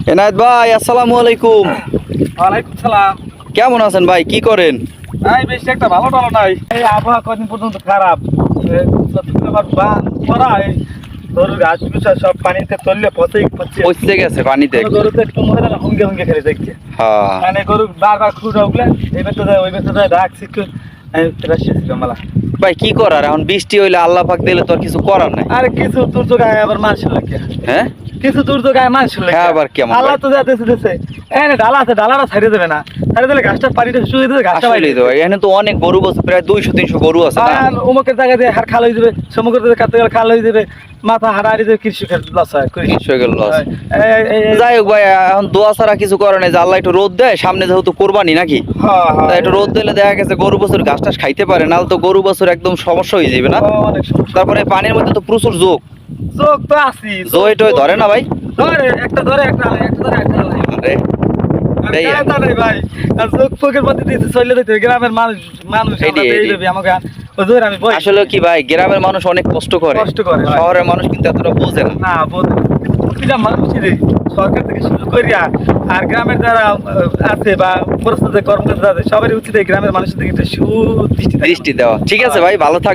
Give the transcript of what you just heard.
এনায়েত ভাই, আসসালামু আলাইকুম। ওয়ালাইকুম সালাম। কেমন আছেন ভাই? কি করেন? এই বেশি একটা ভালো টালো নাই, এই আবহাওয়া কদিন পর্যন্ত খারাপ। গরুর ঘাস গুছা সব পানিতে তললে পচে গেছে পানিতে। গরু তো একটু মনে হয় হুঙ্গে হুঙ্গে খেলে দেখছে। হ্যাঁ মানে গরু বারবার খুঁজে উঠলে এই বেতে যায় ওই বেতে যায় ডাকছি একটু মেলা। ভাই কি করার, এখন বৃষ্টি হইলে আল্লাহ পাক দিলে তো আর কিছু করার নাই। আরে কিছু তোর তো গায়ে আবার মানুষের লাগে, হ্যাঁ কিছু দূর তো গায়ে মানুষের লাগে। হ্যাঁ, আবার কেমন আল্লাহ ভাই? তো যাতে দিতেছে এনে ডালা আছে, ডালাটা ছাড়িয়ে দেবে না, ছাড়িয়ে দিলে ঘাসটা পানিটা শুয়ে দেবে, ঘাসটা বাইরে আসলেই তো ভাই, এখানে তো অনেক গরু আছে, প্রায় 200-300 গরু আছে না? আর অমুকের জায়গায় দিয়ে হাড় খাল হয়ে যাবে, সমুকের জায়গায় কাটতে গেলে খাল হয়ে যাবে, মাথা হাড়াহাড়ি দেবে, কৃষকের লস হয়। নিশ্চয় গেল loss। এই- এই- এই- যাই হোক ভাই, এখন দোয়া ছাড়া কিছু করে নাই, যে আল্লাহ একটু রোদ দেয়, সামনে যেহেতু কোরবানি নাকি, হ্যাঁ, হ্যাঁ, তা একটু রোদ দিলে দেখা গেছে গরু বছর ঘাস টাস খাইতে পারে, নাহলে তো গরু বছর একদম সমস্যা হয়ে যাবে না? অনেক সমস্যা। তারপরে পানির মধ্যে তো প্রচুর যোগ, চোখ তো আছি, জয় টয় ধরে না ভাই? ধরে একটা ধরে একটা আলাই, একটা ধরে একটা আলাই। আরে, আর এই গায়ে তা নাই ভাই, আর চোখ ফোকের মধ্যে দিতে চলে যেতে হবে। গ্রামের মানুষ আমরা এইটি, তো এই এইটি। দেবে আমাকে ওদের আমি বই আসলে কি ভাই, গ্রামের মানুষ অনেক কষ্ট করে, কষ্ট করে ভাই। শহরের মানুষ কিন্তু এতটা বোঝে না। না প্রতিটা মানুষই রে, সরকার থেকে শুরু করিয়া আর গ্রামের যারা আছে বা পরিস্থিতি কর্মকর্তা আছে, সবারই উচিত এই গ্রামের মানুষের দিকে একটা সুদৃষ্টি দৃষ্টি দেওয়া। ঠিক আছে ভাই, ভালো থাক।